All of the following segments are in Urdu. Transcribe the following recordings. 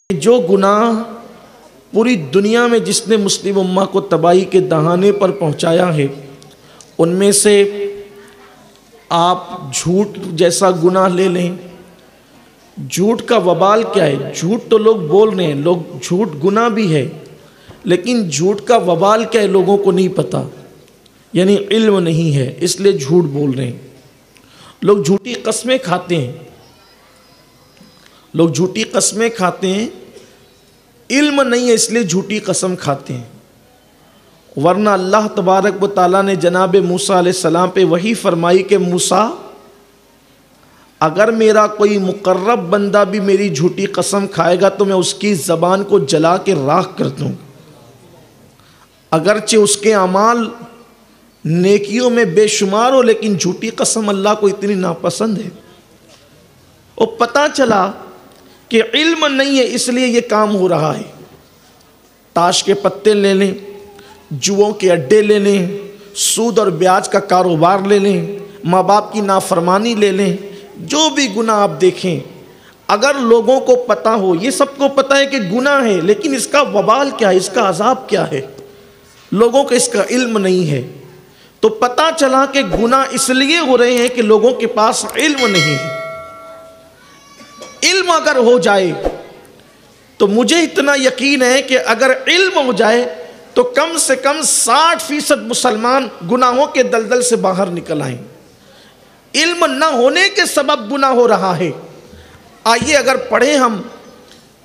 جو گناہ پوری دنیا میں جس نے مسلم امہ کو تباہی کے دہانے پر پہنچایا ہے، ان میں سے آپ جھوٹ جیسا گناہ لے لیں۔ جھوٹ کا وبال کیا ہے؟ جھوٹ تو لوگ بول رہے ہیں، جھوٹ گناہ بھی ہے، لیکن جھوٹ کا وبال کیا ہے لوگوں کو نہیں پتا، یعنی علم نہیں ہے، اس لیے جھوٹ بول رہے ہیں۔ لوگ جھوٹی قسمیں کھاتے ہیں، علم نہیں ہے اس لیے جھوٹی قسم کھاتے ہیں۔ ورنہ اللہ تبارک و تعالیٰ نے جناب موسیٰ علیہ السلام پہ وحی فرمائی کہ موسیٰ، اگر میرا کوئی مقرب بندہ بھی میری جھوٹی قسم کھائے گا تو میں اس کی زبان کو جلا کے راکھ کر دوں، اگرچہ اس کے اعمال نیکیوں میں بے شمار ہو، لیکن جھوٹی قسم اللہ کو اتنی ناپسند ہے۔ اور پتہ چلا کہ علم نہیں ہے اس لیے یہ کام ہو رہا ہے۔ تاش کے پتے لے لیں، جوؤں کے اڈے لے لیں، سود اور بیاج کا کاروبار لے لیں، ماں باپ کی نافرمانی لے لیں، جو بھی گناہ آپ دیکھیں، اگر لوگوں کو پتہ ہو، یہ سب کو پتہ ہے کہ گناہ ہے، لیکن اس کا وبال کیا ہے، اس کا عذاب کیا ہے، لوگوں کو اس کا علم نہیں ہے، تو پتہ چلا کہ گناہ اس لیے ہو رہے ہیں کہ لوگوں کے پاس علم نہیں ہے۔ علم اگر ہو جائے تو مجھے اتنا یقین ہے کہ اگر علم ہو جائے تو کم سے کم 60% مسلمان گناہوں کے دلدل سے باہر نکل آئیں۔ علم نہ ہونے کے سبب گناہ ہو رہا ہے۔ آئیے اگر پڑھیں ہم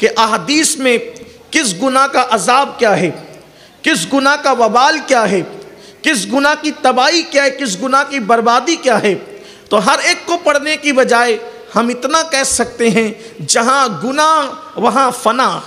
کہ احادیث میں کس گناہ کا عذاب کیا ہے، کس گناہ کا وبال کیا ہے، کس گناہ کی تباہی کیا ہے، کس گناہ کی بربادی کیا ہے، تو ہر ایک کو پڑھنے کی بجائے ہم اتنا کہہ سکتے ہیں، جہاں گناہ وہاں فنا،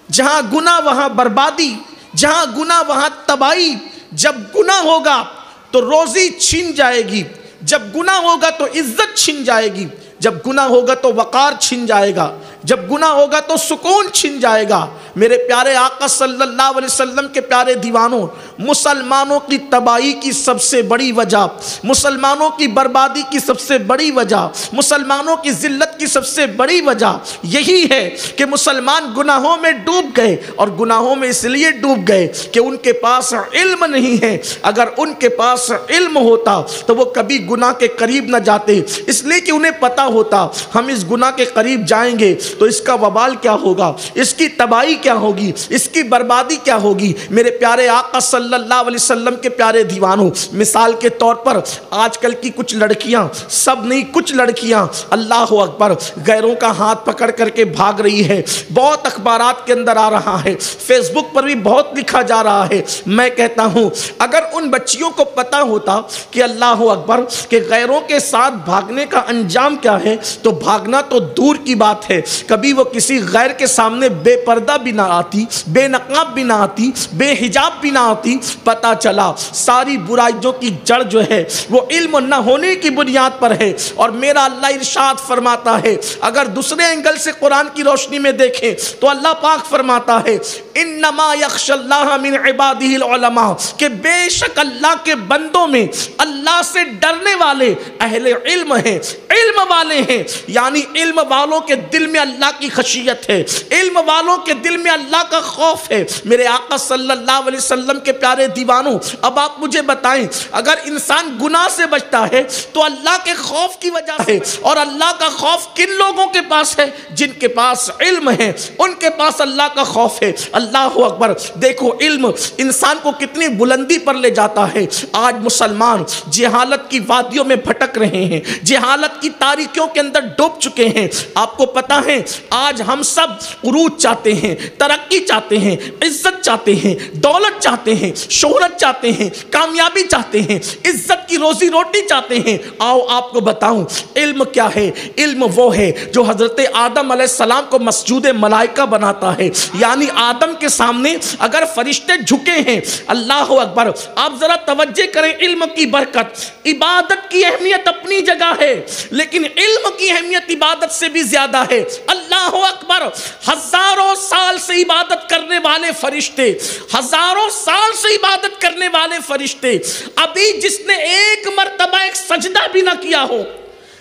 جہاں گناہ وہاں بربادی، جہاں گناہ وہاں تباہی۔ جب گناہ ہوگا تو روزی چھن جائے گی، جب گناہ ہوگا تو عزت چھن جائے گی، جب گناہ ہوگا تو وقار چھن جائے گا، جب گناہ ہوگا تو سکون چھن جائے گا۔ میرے پیارے آقا صلی اللہ علیہ وسلم کے پیارے دیوانوں، مسلمانوں کی تباہی کی سب سے بڑی وجہ، مسلمانوں کی بربادی کی سب سے بڑی وجہ، مسلمانوں کی ذلت کی سب سے بڑی وجہ یہی ہے کہ مسلمان گناہوں میں ڈوب گئے، اور گناہوں میں اس لیے ڈوب گئے کہ ان کے پاس علم نہیں ہے۔ اگر ان کے پاس علم ہوتا تو وہ کبھی گناہ کے قریب نہ جاتے، اس لیے کہ انہیں پتہ ہوتا ہم اس گناہ کے قریب جائیں گے تو اس کا وبال کیا ہوگا، اس کی تباہی کیا ہوگی، اس کی بربادی کیا ہوگی۔ میرے پیارے آقا صلی اللہ علیہ وسلم کے پیارے دیوانوں، مثال کے طور پر آج کل کی کچھ لڑکیاں، سب نہیں کچھ لڑکیاں، اللہ اکبر، غیروں کا ہاتھ پکڑ کر کے بھاگ رہی ہے۔ بہت اخبارات کے اندر آ رہا ہے، فیس بک پر بھی بہت لکھا جا رہا ہے۔ میں کہتا ہوں اگر ان بچیوں کو پتہ ہوتا کہ اللہ اکبر کہ غیروں کے ساتھ بھاگنے کا انجام کیا ہے تو بھاگنا تو دور کی بات ہے، کبھی وہ کسی غیر کے سامنے بے پردہ بھی نہ آتی، بے نقاب بھی نہ آتی، بے حجاب بھی نہ آتی۔ پتہ چلا ساری برائیوں کی جڑ جو ہے وہ علم نہ ہونے کی بنیاد پر ہے۔ اور میرا اللہ ارشاد فرماتا ہے، اگر دوسرے اینگل سے قرآن کی روشنی میں دیکھیں تو اللہ پاک فرماتا ہے انما یخشی اللہ من عبادہ العلماء، کہ بے شک اللہ کے بندوں میں اللہ سے ڈرنے والے اہل علم ہیں، علم والے ہیں، یعنی علم والوں کے دل میں اللہ کی خشیت ہے، علم والوں کے دل میں اللہ کا خوف ہے۔ میرے آقا صلی اللہ علیہ وسلم کے پیارے دیوانوں، اب آپ مجھے بتائیں اگر انسان گناہ سے بچتا ہے تو اللہ کے خوف کی وجہ سے، اور اللہ کا خوف کن لوگوں کے پاس ہے؟ جن کے پاس علم ہے، ان کے پاس اللہ کا خوف ہے۔ اللہ اکبر، دیکھو علم انسان کو کتنی بلندی پر لے جاتا ہے۔ آج مسلمان جہالت کی وادیوں میں بھٹک رہے ہیں، جہالت کی تاریکیوں کے اندر ڈوب چکے ہیں۔ آپ کو پتہ ہے آج ہم سب عروج چاہتے ہیں، ترقی چاہتے ہیں، عزت چاہتے ہیں، دولت چاہتے ہیں، شہرت چاہتے ہیں، کامیابی چاہتے ہیں، عزت کی روزی روٹی چاہتے ہیں۔ آؤ آپ کو بتاؤں علم کیا ہے۔ علم وہ ہے جو حضرت آدم علیہ السلام کو مسجود ملائکہ بناتا ہے، یعنی آدم کے سامنے اگر فرشتے جھکے ہیں، اللہ اکبر، آپ ذرا توجہ کریں علم کی برکت۔ عبادت کی اہمیت اپنی جگہ ہے، لیکن علم کی اہمیت عبادت سے بھی زیادہ ہے۔ اللہ اکبر، ہزاروں سال سے عبادت کرنے والے فرشتے، ہزاروں سال سے عبادت کرنے والے فرشتے، ابھی جس نے ایک مرتبہ ایک سجدہ بھی نہ کیا ہو،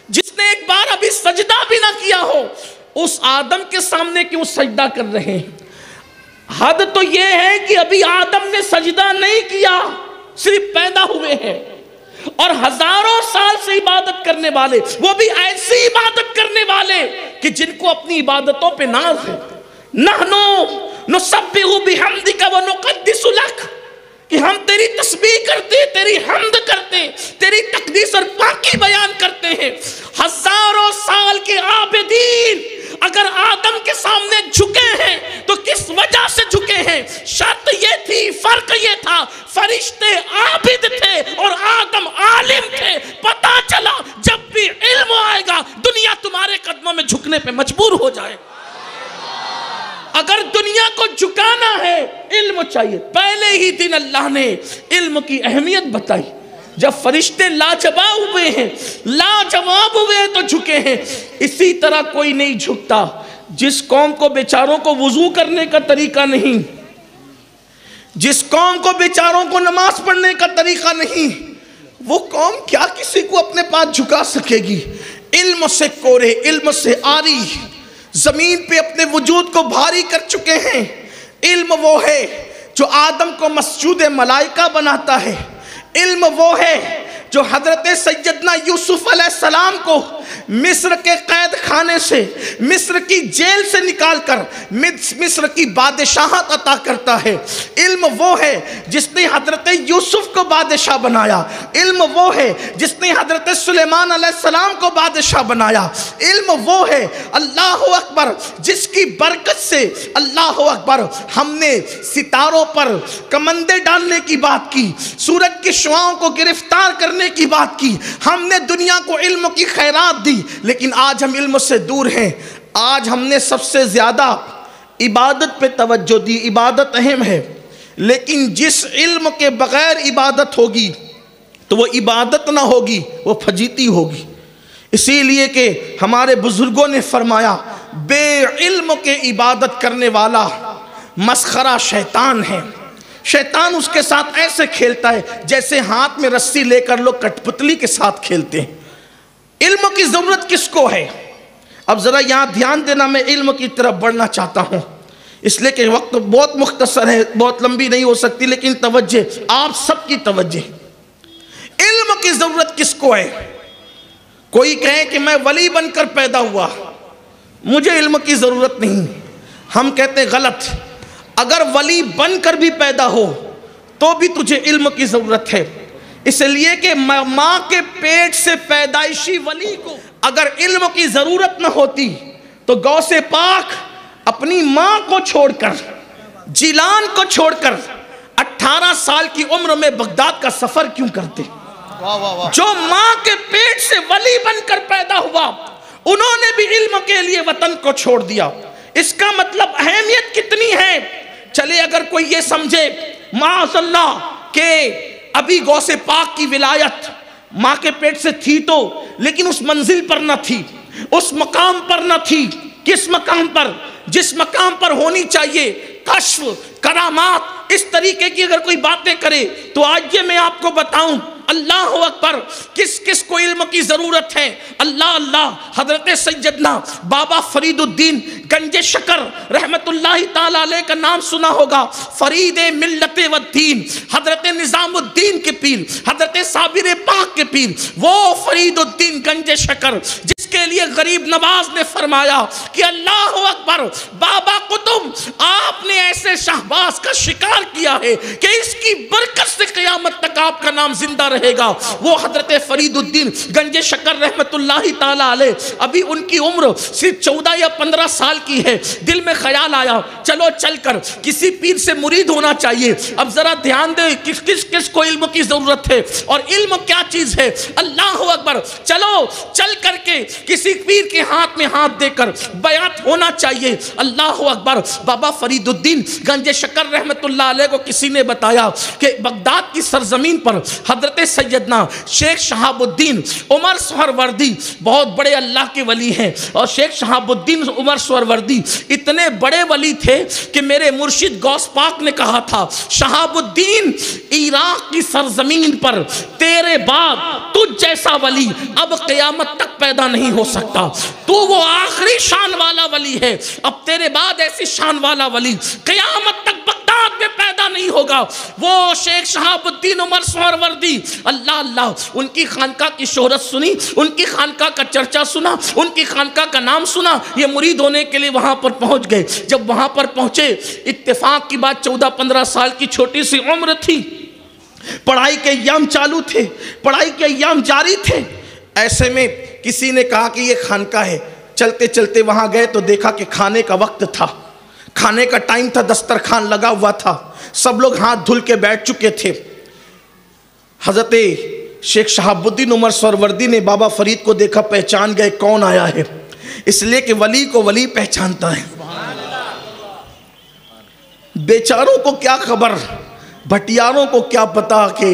جس نے ایک بار ابھی سجدہ بھی نہ کیا ہو، اس آدم کے سامنے کیوں سجدہ کر رہے ہیں؟ حد تو یہ ہے کہ ابھی آدم نے سجدہ نہیں کیا، صرف پیدا ہوئے ہیں، اور ہزاروں سال سے عبادت کرنے والے، وہ بھی ایسی عبادت کرنے والے کہ جن کو اپنی عبادتوں پہ ناز ہے۔ نحنو نسبح بحمدک ونقدس لک، کہ ہم تیری تسبیح کرتے، تیری حمد کرتے، تیری تقدیس اور پاکی بیان کرتے ہیں۔ ہزاروں سال کے عابدین اگر آدم کے سامنے جھکے ہیں تو کس وجہ سے جھکے ہیں؟ شرط یہ تھی، فرق یہ تھا، فرشتے عابد تھے اور آدم عالم تھے۔ پتہ چلا جب بھی علم آئے گا دنیا تمہارے قدموں میں جھکنے پہ مجبور ہو جائے۔ اگر دنیا کو جھکانا ہے علم چاہیے۔ پہلے ہی دن اللہ نے علم کی اہمیت بتائی، جب فرشتے لاجواب ہوئے ہیں، لاجواب ہوئے ہیں تو جھکے ہیں۔ اسی طرح کوئی نہیں جھکتا جس قوم کو بیچاروں کو وضو کرنے کا طریقہ نہیں، جس قوم کو بیچاروں کو نماز پڑھنے کا طریقہ نہیں، وہ قوم کیا کسی کو اپنے پاس جھکا سکے گی؟ علم سے کورے، علم سے آری، زمین پہ اپنے وجود کو بھاری کر چکے ہیں۔ علم وہ ہے جو آدم کو مسجود ملائکہ بناتا ہے، علم وہ ہے جو حضرت سیدنا یوسف علیہ السلام کو مصر کے قید خانے سے، مصر کی جیل سے نکال کر مصر کی بادشاہت عطا کرتا ہے۔ علم وہ ہے جس نے حضرت یوسف کو بادشاہ بنایا، علم وہ ہے جس نے حضرت سلیمان علیہ السلام کو بادشاہ بنایا، علم وہ ہے اللہ اکبر جس کی برکت سے اللہ اکبر ہم نے ستاروں پر کمندے ڈالنے کی بات کی، سورج کی شعاؤں کو گرفتار کرنے کی بات کی، ہم نے دنیا کو علم کی خیرات دی، لیکن آج ہم علم سے دور ہیں۔ آج ہم نے سب سے زیادہ عبادت پہ توجہ دی، عبادت اہم ہے، لیکن جس علم کے بغیر عبادت ہوگی تو وہ عبادت نہ ہوگی، وہ فجیتی ہوگی۔ اسی لیے کہ ہمارے بزرگوں نے فرمایا بے علم کے عبادت کرنے والا مسخرہ شیطان ہے۔ شیطان اس کے ساتھ ایسے کھیلتا ہے جیسے ہاتھ میں رسی لے کر لوگ کٹ پتلی کے ساتھ کھیلتے ہیں۔ علم کی ضرورت کس کو ہے؟ اب ذرا یہاں دھیان دینا، میں علم کی طرف بڑھنا چاہتا ہوں، اس لیے کہ وقت بہت مختصر ہے، بہت لمبی نہیں ہو سکتی، لیکن توجہ، آپ سب کی توجہ۔ علم کی ضرورت کس کو ہے؟ کوئی کہے کہ میں ولی بن کر پیدا ہوا، مجھے علم کی ضرورت نہیں، ہم کہتے ہیں غلط۔ اگر ولی بن کر بھی پیدا ہو تو بھی تجھے علم کی ضرورت ہے، اس لیے کہ ماں کے پیٹ سے پیدائشی ولی کو اگر علم کی ضرورت نہ ہوتی تو غوث پاک اپنی ماں کو چھوڑ کر، جیلان کو چھوڑ کر 18 سال کی عمر میں بغداد کا سفر کیوں کرتے؟ جو ماں کے پیٹ سے ولی بن کر پیدا ہوا انہوں نے بھی علم کے لیے وطن کو چھوڑ دیا۔ اس کا مطلب اہمیت کتنی ہے؟ چلے اگر کوئی یہ سمجھے معاذ اللہ کہ ابھی غوث پاک کی ولایت ماں کے پیٹ سے تھی تو، لیکن اس منزل پر نہ تھی، اس مقام پر نہ تھی۔ کس مقام پر؟ جس مقام پر ہونی چاہیے۔ کشف، کرامات، اس طریقے کی اگر کوئی باتیں کرے تو آئیے میں آپ کو بتاؤں اللہ اکبر کس کس کو علم کی ضرورت ہے۔ اللہ اللہ، حضرت سیدنا بابا فرید الدین گنج شکر رحمت اللہ تعالیٰ علیہ کا نام سنا ہوگا، فرید ملت و دین، حضرت نظام الدین کے پیر، حضرت صابر پاک کے پیر، وہ فرید الدین گنج شکر جس کے لیے غریب نواز نے فرمایا کہ اللہ اکبر بابا قطب آپ نے ایسے شہباز کا شکار کیا ہے کہ اس کی برکت سے قیامت تک آپ کا نام زندہ رہے گا۔ وہ حضرت فرید الدین گنج شکر رحمت اللہ تعالیٰ علیہ، ابھی ان کی عمر صرف 14 یا 15 سال کی ہے۔ دل میں خیال آیا چلو چل کر کسی پیر سے مرید ہونا چاہیے۔ اب ذرا دھیان دے کس کو علم کی ضرورت ہے اور علم کیا چیز ہے۔ اللہ اکبر، چلو چل کر کے کسی پیر کے ہاتھ میں ہاتھ دے کر بیعت ہونا چاہیے۔ اللہ اکبر، بابا فریدالدین گنج شکر رحمت اللہ علیہ کو کسی نے بتایا کہ بغداد کی سرزمین پر حضرت سیدنا شیخ شہاب الدین عمر سہروردی بہت بڑے اللہ کے ولی ہیں، اور شیخ شہاب الدین عمر سہروردی اتنے بڑے ولی تھے کہ میرے مرشد غوث پاک نے کہا تھا، شہاب الدین عراق کی سرزمین پر تیرے بعد تجھ جیسا ولی اب قیامت تک پیدا نہیں ہو سکتا، تو وہ آخری شان والا ولی ہے، اب تیرے بعد ایسی شان والا ولی قیامت تک بغداد میں پیدا نہیں ہوگا۔ وہ شیخ شہاب الدین عمر سہروردی، اللہ اللہ، ان کی خانقاہ کی شہرت سنی، ان کی خانقاہ کا چرچا سنا، ان کی خانقاہ کا نام سنا، یہ مرید ہونے کے لیے وہاں پر پہنچ گئے۔ جب وہاں پر پہنچے، اتفاق کی بات 14-15 سال کی چھوٹی سی عمر تھی، پڑھائی کے ایام چالو تھے، پڑھائی کے ایام جاری تھے، ایسے میں کسی نے کہا کہ یہ خانقاہ ہے۔ چلتے چلتے وہاں گئے تو دیکھا کہ کھانے کا وقت تھا، کھانے کا ٹائم تھا، دسترخوان لگا ہوا تھا، سب لوگ ہاتھ دھل کے بیٹھ چکے تھے۔ حضرت شیخ شہاب الدین عمر سہروردی نے بابا فرید کو دیکھا، پہچان گئے کون آیا ہے، اس لیے کہ ولی کو ولی پہچانتا ہے۔ بیچاروں کو کیا خبر، بھٹیاروں کو کیا پتا کہ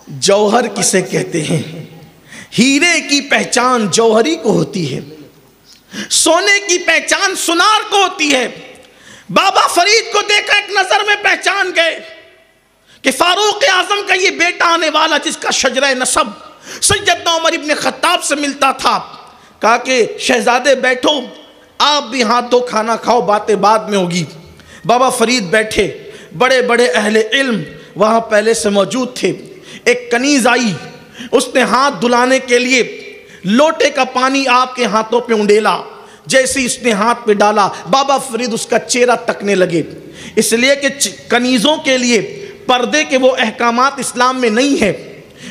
جوہر کسے کہتے ہیں، ہیرے کی پہچان جوہری کو ہوتی ہے، سونے کی پہچان سنار کو ہوتی ہے۔ بابا فرید کو دیکھا، ایک نظر میں پہچان گئے کہ فاروق اعظم کا یہ بیٹا آنے والا، جس کا شجرہ نسب سیدنا عمر ابن خطاب سے ملتا تھا۔ کہا کہ شہزادے بیٹھو، آپ بھی ہاتھ دھو کھانا کھاؤ، باتیں بعد میں ہوگی۔ بابا فرید بیٹھے، بڑے بڑے اہل علم وہاں پہلے سے موجود تھے۔ ایک کنیز آئی، اس نے ہاتھ دھلانے کے لیے لوٹے کا پانی آپ کے ہاتھوں پہ انڈیلا، جیسے اس نے ہاتھ پہ ڈالا بابا فرید اس کا چہرہ تکنے لگے، اس لیے کہ کنیزوں کے لیے پردے کے وہ احکامات اسلام میں نہیں ہیں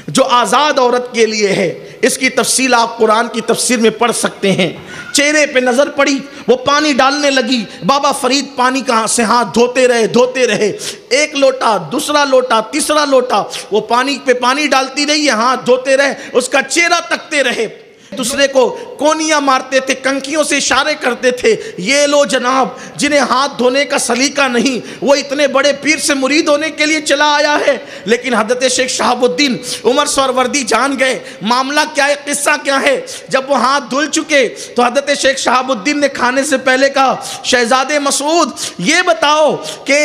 جو آزاد عورت کے لیے ہے۔ اس کی تفصیل آپ قرآن کی تفسیر میں پڑھ سکتے ہیں۔ چہرے پہ نظر پڑی، وہ پانی ڈالنے لگی، بابا فرید پانی کا سے ہاتھ دھوتے رہے، ایک لوٹا، دوسرا لوٹا، تیسرا لوٹا، وہ پانی پہ پانی ڈالتی رہی، ہاتھ دھوتے رہے، اس کا چہرہ تکتے رہے۔ دوسرے کو کونیاں مارتے تھے، کنکھیوں سے اشارے کرتے تھے، یہ لو جناب، جنہیں ہاتھ دھونے کا سلیقہ نہیں، وہ اتنے بڑے پیر سے مرید ہونے کے لیے چلا آیا ہے۔ لیکن حضرت شیخ شہاب الدین عمر سہروردی جان گئے معاملہ کیا ہے، قصہ کیا ہے۔ جب وہ ہاتھ دھل چکے تو حضرت شیخ شہاب الدین نے کھانے سے پہلے کہا، شہزادے مسعود یہ بتاؤ کہ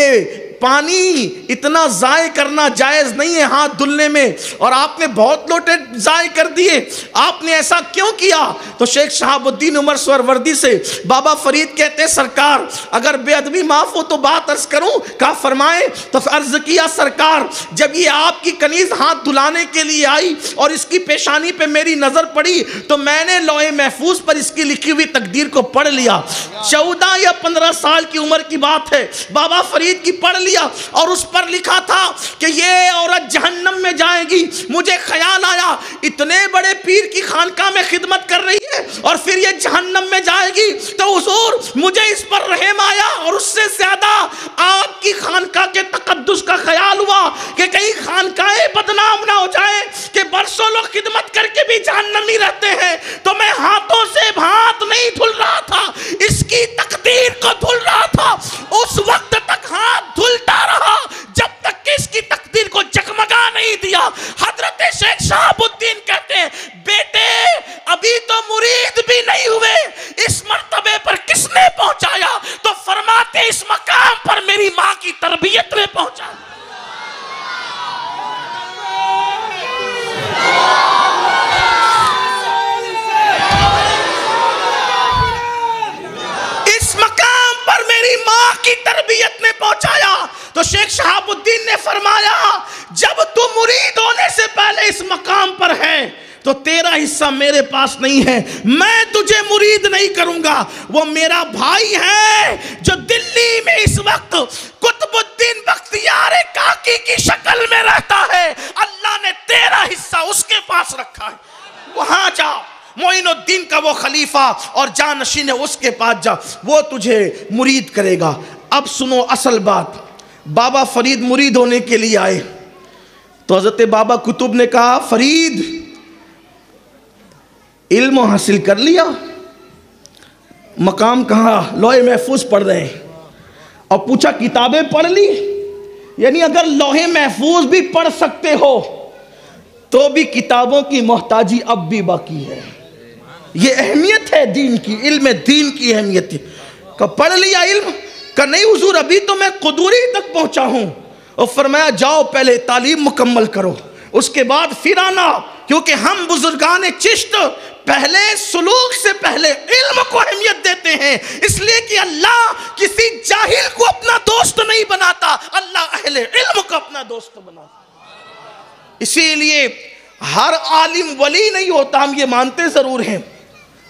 پانی اتنا ضائع کرنا جائز نہیں ہے ہاتھ دھلنے میں، اور آپ نے بہت لوٹے ضائع کر دیے، آپ نے ایسا کیوں کیا؟ تو شیخ شہاب الدین عمر سہروردی سے بابا فرید کہتے سرکار اگر بے ادبی معاف ہو تو بات عرض کروں؟ کہا فرمائیں۔ تو عرض کیا سرکار جب یہ آپ کی کنیز ہاتھ دھلانے کے لیے آئی اور اس کی پیشانی پہ میری نظر پڑی تو میں نے لوح محفوظ پر اس کی لکھی ہوئی تقدیر کو پڑھ لیا۔ 14 یا 15 سال کی عمر کی بات ہے، بابا فرید کی پڑھ لیا، اور اس پر لکھا تھا کہ یہ عورت جہنم میں جائے گی۔ مجھے خیال آیا اتنے بڑے پیر کی خانقاہ میں خدمت کر رہی ہے اور پھر یہ جہنم میں جائے گی، تو حضور مجھے اس پر رحم آیا، اور اس سے زیادہ آپ کی خانقاہ کے تقدس کا خیال ہوا کہ کہیں خانقاہ بدنام نہ ہو جائے کہ برسوں لوگ خدمت کر کے بھی جہنمی رہتے ہیں۔ تو میں ہاتھوں سے ہاتھ نہیں دھل رہا تھا، اس کی تقدیر کو دھل رہا تھا۔ اس وقت تک ہاتھ دھلتا رہا جب تک کہ اس کی تقدیر کو جگمگا نہیں دیا۔ حضرت شیخ شہاب الدین کہتے ہیں بیٹے ابھی تو مرید بھی نہیں ہوئے، اس مرتبے پر کس نے پہنچایا؟ تو فرماتے اس مقام پر میری ماں کی تربیت نے پہنچا۔ اس مقام پر میری ماں کی تربیت نے پہنچایا۔ تو شیخ شہاب الدین نے فرمایا جب تو مرید ہونے سے پہلے اس مقام پر ہے تو تیرا حصہ میرے پاس نہیں ہے، میں تجھے مرید نہیں کروں گا۔ وہ میرا بھائی ہے جو دلی میں اس وقت قطب الدین بختیار کاکی کی شکل میں رہتا ہے، اللہ نے تیرا حصہ اس کے پاس رکھا ہے، وہاں جا، معین الدین کا وہ خلیفہ اور جانشین اس کے پاس جا، وہ تجھے مرید کرے گا۔ اب سنو اصل بات، بابا فرید مرید ہونے کے لیے آئے تو حضرت بابا قطب نے کہا فرید علم حاصل کر لیا؟ مقام کہاں؟ لوح محفوظ پڑھ رہے ہیں۔ اور پوچھا کتابیں پڑھ لی؟ یعنی اگر لوح محفوظ بھی پڑھ سکتے ہو تو بھی کتابوں کی محتاجی اب بھی باقی ہے. یہ اہمیت ہے دین کی، علم دین کی اہمیت ہے. کہ پڑھ لیا علم؟ کہ نہیں حضور ابھی تو میں قدوری تک پہنچا ہوں. اور فرمایا جاؤ پہلے تعلیم مکمل کرو، اس کے بعد پھر آنا، کیونکہ ہم بزرگان چشت پہلے سلوک سے پہلے علم کو اہمیت دیتے ہیں. اس لیے کہ اللہ کسی جاہل کو اپنا دوست نہیں بناتا، اللہ اہل علم کو اپنا دوست بناتا. اسی لیے ہر عالم ولی نہیں ہوتا، ہم یہ مانتے ضرور ہیں.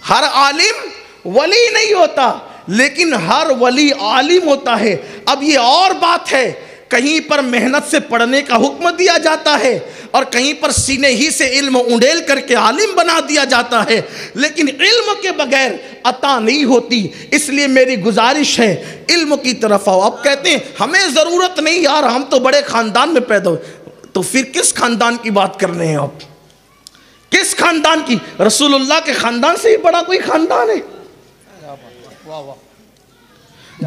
ہر عالم ولی نہیں ہوتا، لیکن ہر ولی عالم ہوتا ہے. اب یہ اور بات ہے، کہیں پر محنت سے پڑھنے کا حکم دیا جاتا ہے اور کہیں پر سینے ہی سے علم اونڈیل کر کے عالم بنا دیا جاتا ہے، لیکن علم کے بغیر عطا نہیں ہوتی. اس لیے میری گزارش ہے علم کی طرف آؤ. اب کہتے ہیں ہمیں ضرورت نہیں یار، ہم تو بڑے خاندان میں پیدا ہوئے. تو پھر کس خاندان کی بات کر رہے ہیں آپ؟ کس خاندان کی؟ رسول اللہ کے خاندان سے ہی بڑا کوئی خاندان ہے؟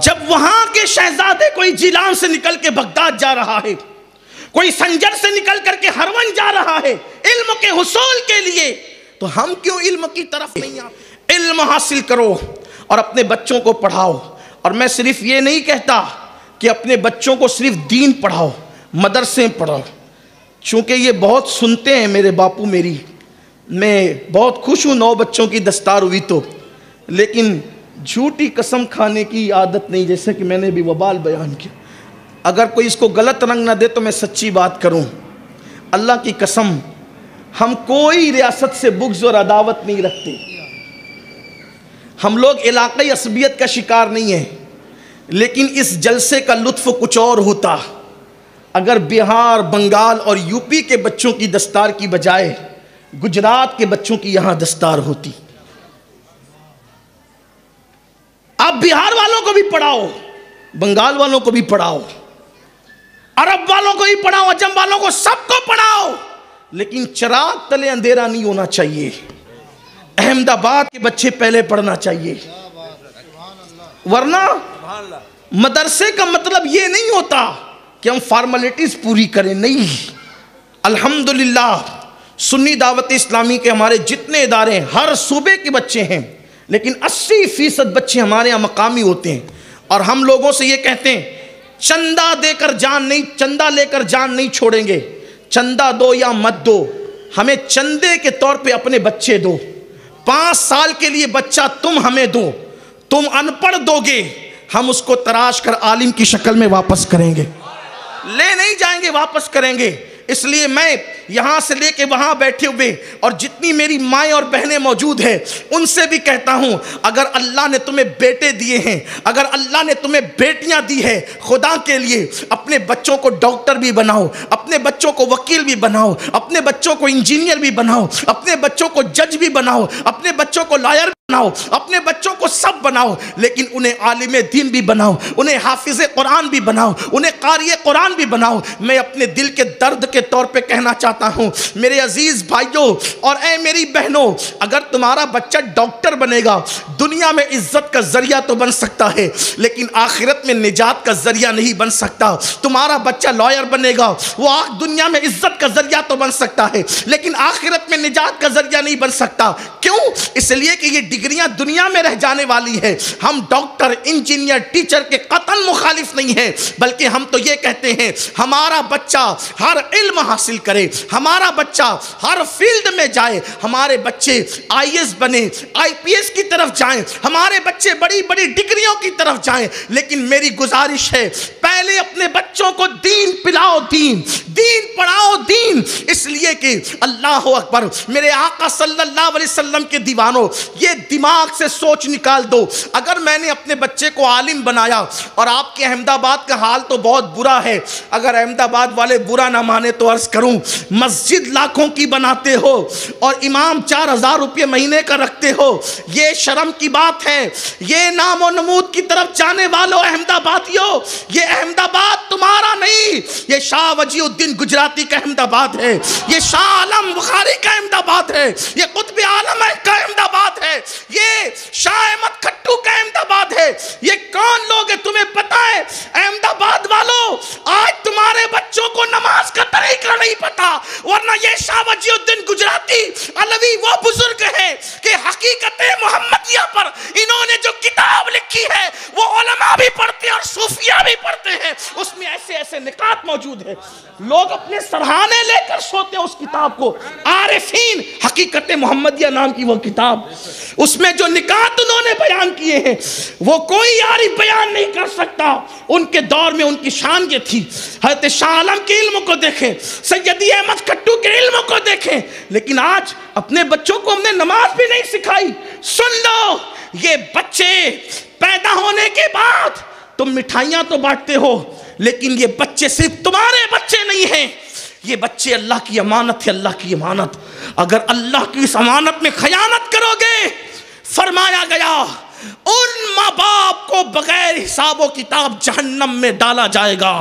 جب وہاں کے شہزادے کوئی جیلان سے نکل کے بغداد جا رہا ہے، کوئی سنجر سے نکل کر کے ہرون جا رہا ہے علم کے حصول کے لیے، تو ہم کیوں علم کی طرف نہیں آتے؟ علم حاصل کرو اور اپنے بچوں کو پڑھاؤ. اور میں صرف یہ نہیں کہتا کہ اپنے بچوں کو صرف دین پڑھاؤ، مدرسے پڑھاؤ. چونکہ یہ بہت سنتے ہیں میرے باپو میری، میں بہت خوش ہوں 9 بچوں کی دستار ہوئی تو، لیکن جھوٹی قسم کھانے کی عادت نہیں، جیسے کہ میں نے بھی وبال بیان کیا. اگر کوئی اس کو غلط رنگ نہ دے تو میں سچی بات کروں. اللہ کی قسم ہم کوئی ریاست سے بغض اور عداوت نہیں رکھتے. ہم لوگ علاقائی عصبیت کا شکار نہیں ہیں، لیکن اس جلسے کا لطف کچھ اور ہوتا اگر بہار، بنگال اور یو پی کے بچوں کی دستار کی بجائے گجرات کے بچوں کی یہاں دستار ہوتی. آپ بہار والوں کو بھی پڑھاؤ، بنگال والوں کو بھی پڑھاؤ، عرب والوں کو بھی پڑھاؤ، عجم والوں کو، سب کو پڑھاؤ، لیکن چراغ تلے اندھیرا نہیں ہونا چاہیے. احمد آباد کے بچے پہلے پڑھنا چاہیے، ورنہ مدرسے کا مطلب یہ نہیں ہوتا کہ ہم فارملیٹیز پوری کریں. نہیں، الحمدللہ سنی دعوت اسلامی کے ہمارے جتنے ادارے ہیں ہر صوبے کے بچے ہیں، لیکن 80% بچے ہمارے یہاں مقامی ہوتے ہیں. اور ہم لوگوں سے یہ کہتے ہیں چندہ دے کر جان نہیں، چندہ لے کر جان نہیں چھوڑیں گے. چندہ دو یا مت دو، ہمیں چندے کے طور پہ اپنے بچے دو. 5 سال کے لیے بچہ تم ہمیں دو، تم ان پڑھ دو گے، ہم اس کو تراش کر عالم کی شکل میں واپس کریں گے. لے نہیں جائیں گے، واپس کریں گے. اس لیے میں یہاں سے لے کے وہاں بیٹھے ہوئے اور جتنی میری مائیں اور بہنیں موجود ہیں ان سے بھی کہتا ہوں، اگر اللہ نے تمہیں بیٹے دیے ہیں، اگر اللہ نے تمہیں بیٹیاں دی ہے، خدا کے لیے اپنے بچوں کو ڈاکٹر بھی بناؤ، اپنے بچوں کو وکیل بھی بناؤ، اپنے بچوں کو انجینئر بھی بناؤ، اپنے بچوں کو جج بھی بناؤ، اپنے بچوں کو لائر بناؤ، اپنے بچوں کو سب بناؤ، لیکن انہیں عالم دین بھی بناؤ، انہیں حافظ قرآن بھی بناؤ، انہیں قاری قرآن بھی بناؤ. میں اپنے دل کے درد کے طور پہ کہنا چاہتا ہوں میرے عزیز بھائیوں اور اے میری بہنوں، اگر تمہارا بچہ ڈاکٹر بنے گا دنیا میں عزت کا ذریعہ تو بن سکتا ہے، لیکن آخرت میں نجات کا ذریعہ نہیں بن سکتا. تمہارا بچہ لائر بنے گا، وہ دنیا میں عزت کا ذریعہ تو بن سکتا ہے، لیکن آخرت میں نجات کا ذریعہ نہیں بن سکتا. کیوں؟ اس لیے کہ یہ ڈگریاں دنیا میں رہ جانے والی ہے. ہم ڈاکٹر، انجینئر، ٹیچر کے قطعاً مخالف نہیں ہیں، بلکہ ہم تو یہ کہتے ہیں ہمارا بچہ ہر علم حاصل کرے، ہمارا بچہ ہر فیلڈ میں جائے، ہمارے بچے IAS بنے، IPS کی طرف جائیں، ہمارے بچے بڑی بڑی ڈگریوں کی طرف جائیں. لیکن میری گزارش ہے پہلے اپنے بچوں کو دین پلاؤ، دین پڑھاؤ، دین. اس لیے کہ اللہ اکبر، میرے آقا صلی اللہ علیہ وسلم کے دیوانوں، یہ دماغ سے سوچ نکال دو، اگر میں نے اپنے بچے کو عالم بنایا، اور آپ کے احمد آباد کا حال تو بہت برا ہے، اگر احمد آباد والے برا نہ مانے تو عرض کروں، مسجد لاکھوں کی بناتے ہو اور امام 4000 روپے مہینے کا رکھتے ہو، یہ شرم کی بات ہے. یہ نام و نمود کی طرف جانے والوں احمد آبادیوں، یہ احمد آباد تمہارا نہیں، یہ شاہ وجی الدین گجراتی کا احمد آباد ہے، یہ شاہ عالم بخاری کا احمد آباد ہے، یہ قطب عالم کا احمد آباد ہے، یہ شاہ احمد کھٹو کا احمد آباد ہے. یہ کون لوگ ہیں تمہیں پتہ ہے؟ محمدیہ پر انہوں نے جو کتاب لکھی ہے وہ علماء بھی پڑھتے ہیں اور صوفیاء بھی پڑھتے ہیں، اس میں ایسے ایسے نکات موجود ہیں، لوگ اپنے سرہانے لے کر سوتے ہیں اس کتاب کو۔ عارفین حقیقت محمدیہ نام کی وہ کتاب، اس میں جو نکات انہوں نے بیان کیے ہیں وہ کوئی عارف بیان نہیں کر سکتا۔ ان کے دور میں ان کی شان یہ تھی، حضرت شاہ عالم کے علم کو دیکھیں، سیدی احمد کٹو کے علم کو دیکھیں، لیکن آج اپنے بچوں کو ہم نے نماز بھی نہیں سکھائی۔ سن لو، یہ بچے پیدا ہونے کے بعد تم مٹھائیاں تو بانٹتے ہو، لیکن یہ بچے صرف تمہارے بچے نہیں ہیں، یہ بچے اللہ کی امانت ہے، اللہ کی امانت۔ اگر اللہ کی اس امانت میں خیانت کرو گے، فرمایا گیا ان ماں باپ کو بغیر حساب و کتاب جہنم میں ڈالا جائے گا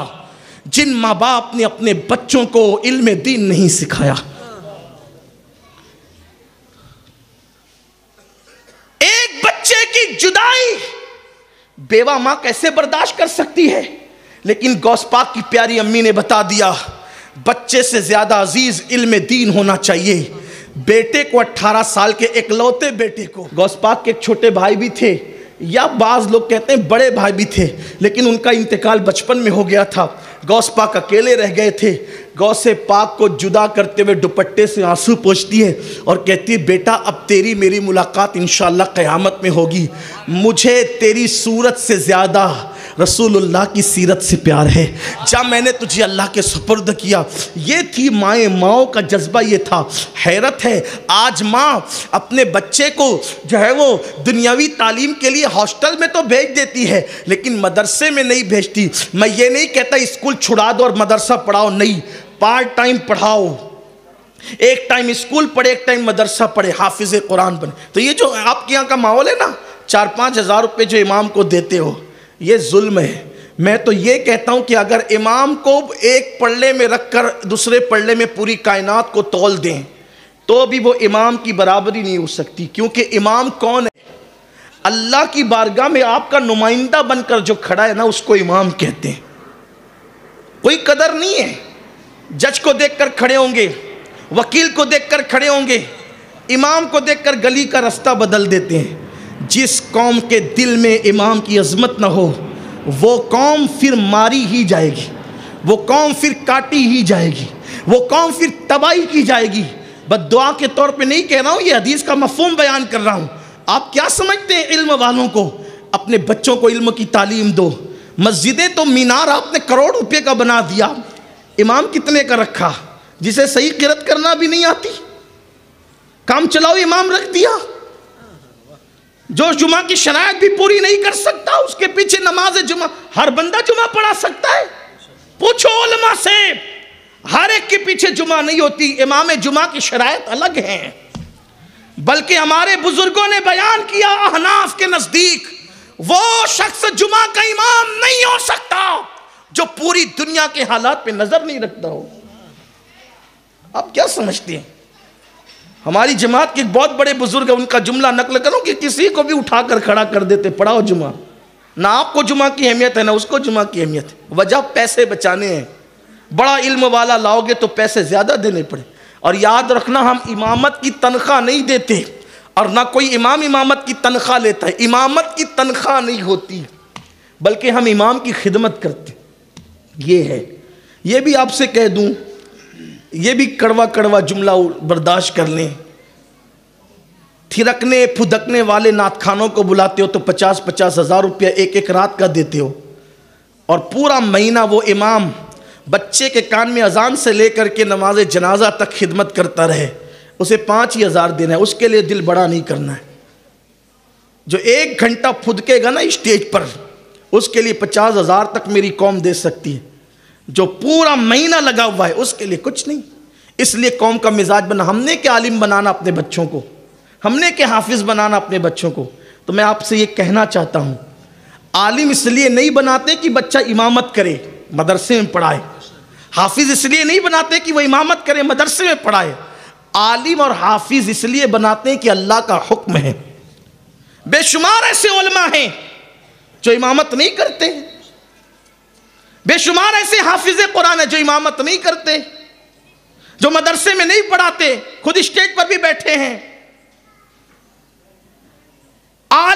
جن ماں باپ نے اپنے بچوں کو علم دین نہیں سکھایا۔ ایک بچے کی جدائی بیوہ ماں کیسے برداشت کر سکتی ہے، لیکن غوث پاک کی پیاری امی نے بتا دیا بچے سے زیادہ عزیز علم دین ہونا چاہیے۔ بیٹے کو 18 سال کے اکلوتے بیٹے کو، غوث پاک کے ایک چھوٹے بھائی بھی تھے، یا بعض لوگ کہتے ہیں بڑے بھائی بھی تھے، لیکن ان کا انتقال بچپن میں ہو گیا تھا۔ غوث پاک اکیلے رہ گئے تھے۔ غوث پاک کو جدا کرتے ہوئے دوپٹے سے آنسو پوچھتی ہے اور کہتی ہے بیٹا اب تیری میری ملاقات انشاءاللہ قیامت میں ہوگی، مجھے تیری صورت سے زیادہ رسول اللہ کی سیرت سے پیار ہے، جب میں نے تجھے اللہ کے سپرد کیا۔ یہ تھی ماؤں کا جذبہ، یہ تھا۔ حیرت ہے آج ماں اپنے بچے کو جو ہے وہ دنیاوی تعلیم کے لیے ہاسٹل میں تو بھیج دیتی ہے لیکن مدرسے میں نہیں بھیجتی۔ میں یہ نہیں کہتا اسکول چھڑا دو اور مدرسہ پڑھاؤ، نہیں، پارٹ ٹائم پڑھاؤ، ایک ٹائم اسکول پڑھے ایک ٹائم مدرسہ پڑھے، حافظ قرآن بنے۔ تو یہ جو آپ کے یہاں کا ماحول ہے نا، 4-5 ہزار روپے جو امام کو دیتے ہو، یہ ظلم ہے۔ میں تو یہ کہتا ہوں کہ اگر امام کو ایک پلڑے میں رکھ کر دوسرے پلڑے میں پوری کائنات کو تول دیں تو بھی وہ امام کی برابری نہیں ہو سکتی، کیونکہ امام کون ہے؟ اللہ کی بارگاہ میں آپ کا نمائندہ بن کر جو کھڑا ہے نا، اس کو امام کہتے ہیں۔ کوئی قدر نہیں ہے۔ جج کو دیکھ کر کھڑے ہوں گے، وکیل کو دیکھ کر کھڑے ہوں گے، امام کو دیکھ کر گلی کا رستہ بدل دیتے ہیں۔ جس قوم کے دل میں امام کی عظمت نہ ہو وہ قوم پھر ماری ہی جائے گی، وہ قوم پھر کاٹی ہی جائے گی، وہ قوم پھر تباہی کی جائے گی۔ بد دعا کے طور پہ نہیں کہہ رہا ہوں، یہ حدیث کا مفہوم بیان کر رہا ہوں۔ آپ کیا سمجھتے ہیں علم والوں کو؟ اپنے بچوں کو علم کی تعلیم دو۔ مسجدیں تو مینار آپ نے کروڑ روپے کا بنا دیا، امام کتنے کا رکھا جسے صحیح قرات کرنا بھی نہیں آتی؟ کام چلاؤ امام رکھ دیا، جو جمعہ کی شرائط بھی پوری نہیں کر سکتا، اس کے پیچھے نماز جمعہ ہر بندہ جمعہ پڑھا سکتا ہے؟ پوچھو علماء سے، ہر ایک کے پیچھے جمعہ نہیں ہوتی، امام جمعہ کی شرائط الگ ہیں۔ بلکہ ہمارے بزرگوں نے بیان کیا احناف کے نزدیک وہ شخص جمعہ کا امام نہیں ہو سکتا جو پوری دنیا کے حالات پہ نظر نہیں رکھتا ہو۔ آپ کیا سمجھتے ہیں؟ ہماری جماعت کے بہت بڑے بزرگ ہیں، ان کا جملہ نقل کروں کہ کسی کو بھی اٹھا کر کھڑا کر دیتے، پڑھاؤ جمعہ۔ نہ آپ کو جمعہ کی اہمیت ہے نہ اس کو جمعہ کی اہمیت ہے، وجہ پیسے بچانے ہیں۔ بڑا علم والا لاؤ گے تو پیسے زیادہ دینے پڑے۔ اور یاد رکھنا ہم امامت کی تنخواہ نہیں دیتے اور نہ کوئی امام امامت کی تنخواہ لیتا ہے، امامت کی تنخواہ نہیں ہوتی بلکہ ہم امام کی خدمت کرتے۔ یہ ہے، یہ بھی آپ سے کہہ دوں، یہ بھی کڑوا کڑوا جملہ برداشت کر لیں، تھرکنے پھدکنے والے نعت خانوں کو بلاتے ہو تو 50-50 ہزار روپیہ ایک رات کا دیتے ہو، اور پورا مہینہ وہ امام بچے کے کان میں اذان سے لے کر کے نماز جنازہ تک خدمت کرتا رہے، اسے 5 ہی ہزار دینا ہے، اس کے لیے دل بڑا نہیں کرنا ہے۔ جو 1 گھنٹہ پھدکے گا نا اسٹیج پر، اس کے لیے 50 ہزار تک میری قوم دے سکتی ہے، جو پورا مہینہ لگا ہوا ہے اس کے لیے کچھ نہیں۔ اس لیے قوم کا مزاج بنا، ہم نے کیا عالم بنانا اپنے بچوں کو، ہم نے کیا حافظ بنانا اپنے بچوں کو۔ تو میں آپ سے یہ کہنا چاہتا ہوں، عالم اس لیے نہیں بناتے کہ بچہ امامت کرے مدرسے میں پڑھائے، حافظ اس لیے نہیں بناتے کہ وہ امامت کرے مدرسے میں پڑھائے، عالم اور حافظ اس لیے بناتے ہیں کہ اللہ کا حکم ہے۔ بے شمار ایسے علماء ہیں جو امامت نہیں کرتے، بے شمار ایسے حافظ قرآن ہیں جو امامت نہیں کرتے، جو مدرسے میں نہیں پڑھاتے، خود اسٹیج پر بھی بیٹھے ہیں۔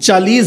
40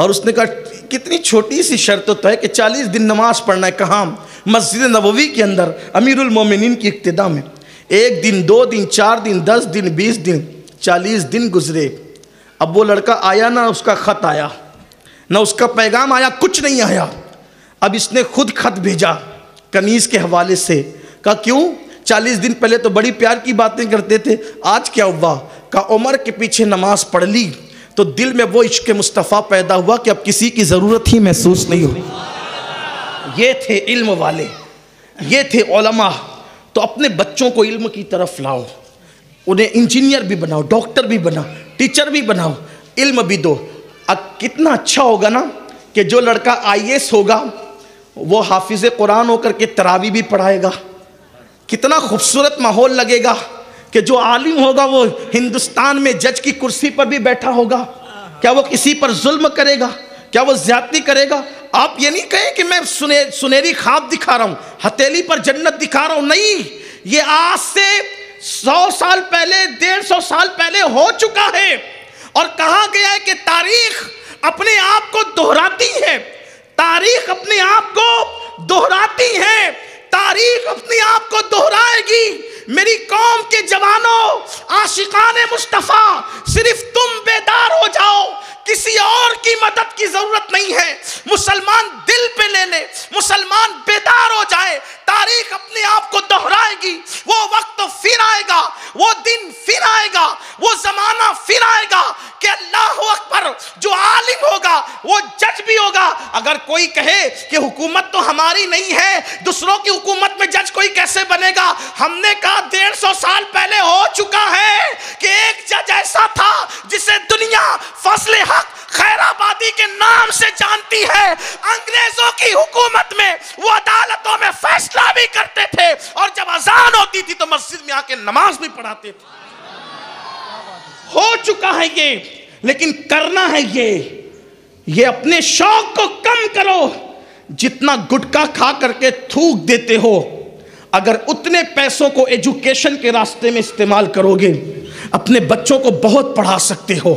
اور اس نے کہا کتنی چھوٹی سی شرط تو ہے کہ 40 دن نماز پڑھنا ہے. کہاں؟ مسجد نبوی کے اندر امیر المومنین کی اقتداء میں. 1 دن 2 دن 4 دن 10 دن 20 دن 40 دن گزرے. اب وہ لڑکا آیا نہ اس کا خط آیا نہ اس کا پیغام آیا, کچھ نہیں آیا. اب اس نے خود خط بھیجا کنیز کے حوالے سے. کہا کیوں؟ 40 دن پہلے تو بڑی پیار کی باتیں کرتے تھے, آج کیا ہوا؟ کہا عمر کے پیچھے نماز پڑھ لی تو دل میں وہ عشق مصطفیٰ پیدا ہوا کہ اب کسی کی ضرورت ہی محسوس نہیں ہوئی. یہ تھے علم والے, یہ تھے علماء. تو اپنے بچوں کو علم کی طرف لاؤ, انہیں انجینئر بھی بناؤ, ڈاکٹر بھی بناؤ, ٹیچر بھی بناؤ, علم بھی دو. اب کتنا اچھا ہوگا نا کہ جو لڑکا IAS ہوگا وہ حافظ قرآن ہو کر کے تراویح بھی پڑھائے گا. کتنا خوبصورت ماحول لگے گا کہ جو عالم ہوگا وہ ہندوستان میں جج کی کرسی پر بھی بیٹھا ہوگا. کیا وہ کسی پر ظلم کرے گا؟ کیا وہ زیادتی کرے گا؟ آپ یہ نہیں کہیں کہ میں سنہری خواب دکھا رہا ہوں, ہتھیلی پر جنت دکھا رہا ہوں. نہیں, یہ آج سے 100 سال پہلے 150 سال پہلے ہو چکا ہے. اور کہا گیا ہے کہ تاریخ اپنے آپ کو دہراتی ہے, تاریخ اپنے آپ کو دہراتی ہے, تاریخ اپنے آپ کو دہرائے گی. میری قوم کے جوانوں, عاشقان مصطفیٰ, صرف تم بیدار ہو جاؤ, کسی اور کی مدد کی ضرورت نہیں ہے. مسلمان دل پہ لے لے, مسلمان بیدار ہو جائے, تاریخ اپنے آپ کو دہرائے گی. وہ وقت پھر آئے گا, وہ دن پھر آئے گا, وہ زمانہ پھر آئے گا کہ اللہ اکبر, جو عالم ہوگا وہ جج بھی ہوگا. اگر کوئی کہے کہ حکومت تو ہماری نہیں ہے, دوسروں کی حکومت میں جج کوئی کیسے بنے گا؟ ہم نے کہا 150 سال پہلے ہو چکا ہے کہ ایک جج ایسا تھا جسے دنیا فضل حق خیرآبادی کے نام سے جانتی ہے. انگریزوں کی حکومت میں وہ عدالتوں میں فیصلہ بھی کرتے تھے, اور جب اذان ہوتی تھی تو مسجد میں آ کے نماز بھی پڑھاتے تھے. ہو چکا ہے یہ, لیکن کرنا ہے یہ اپنے شوق کو کم کرو. جتنا گٹکا کھا کر کے تھوک دیتے ہو, اگر اتنے پیسوں کو ایجوکیشن کے راستے میں استعمال کرو گے, اپنے بچوں کو بہت پڑھا سکتے ہو.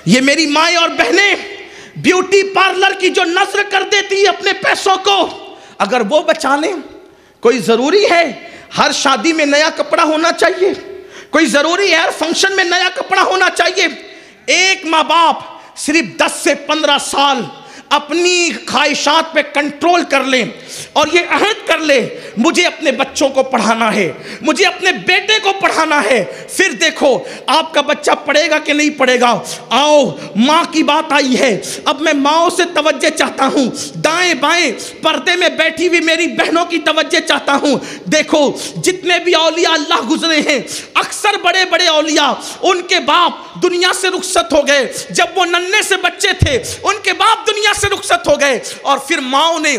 یہ میری مائیں اور بہنیں بیوٹی پارلر کی جو نظر کر دیتی ہے اپنے پیسوں کو, اگر وہ بچا لیں. کوئی ضروری ہے ہر شادی میں نیا کپڑا ہونا چاہیے؟ کوئی ضروری ہے ہر فنکشن میں نیا کپڑا ہونا چاہیے؟ ایک ماں باپ صرف 10 سے 15 سال اپنی خواہشات پہ کنٹرول کر لیں اور یہ عہد کر لے, مجھے اپنے بچوں کو پڑھانا ہے, مجھے اپنے بیٹے کو پڑھانا ہے. پھر دیکھو آپ کا بچہ پڑھے گا کہ نہیں پڑھے گا. آؤ, ماں کی بات آئی ہے, اب میں ماؤں سے توجہ چاہتا ہوں, دائیں بائیں پردے میں بیٹھی ہوئی میری بہنوں کی توجہ چاہتا ہوں. دیکھو جتنے بھی اولیاء اللہ گزرے ہیں, اکثر بڑے بڑے اولیاء, ان کے باپ دنیا سے رخصت ہو گئے. جب وہ ننھے سے بچے تھے ان کے باپ دنیا سے رخصت ہو گئے, اور پھر ماؤں نے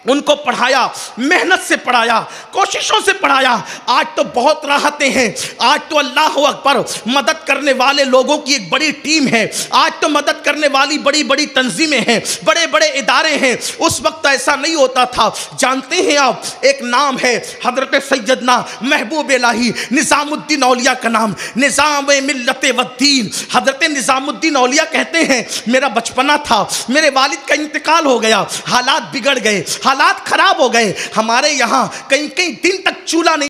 ان کو پڑھایا, محنت سے پڑھایا, کوششوں سے پڑھایا. آج تو بہت راحتیں ہیں, آج تو اللہ اکبر مدد کرنے والے لوگوں کی ایک بڑی ٹیم ہے, آج تو مدد کرنے والی بڑی بڑی تنظیمیں ہیں, بڑے بڑے ادارے ہیں. اس وقت ایسا نہیں ہوتا تھا. جانتے ہیں آپ, ایک نام ہے حضرت سیدنا محبوب الہی نظام الدین اولیاء کا نام, نظام ملت و الدین. حضرت نظام الدین اولیاء کہتے ہیں میرا بچپنا تھا, میرے والد کا انتقال ہو گیا, حالات بگڑ گئے, حالات خراب ہو گئے. ہمارے یہاں کئی دن تک چولہا نہیں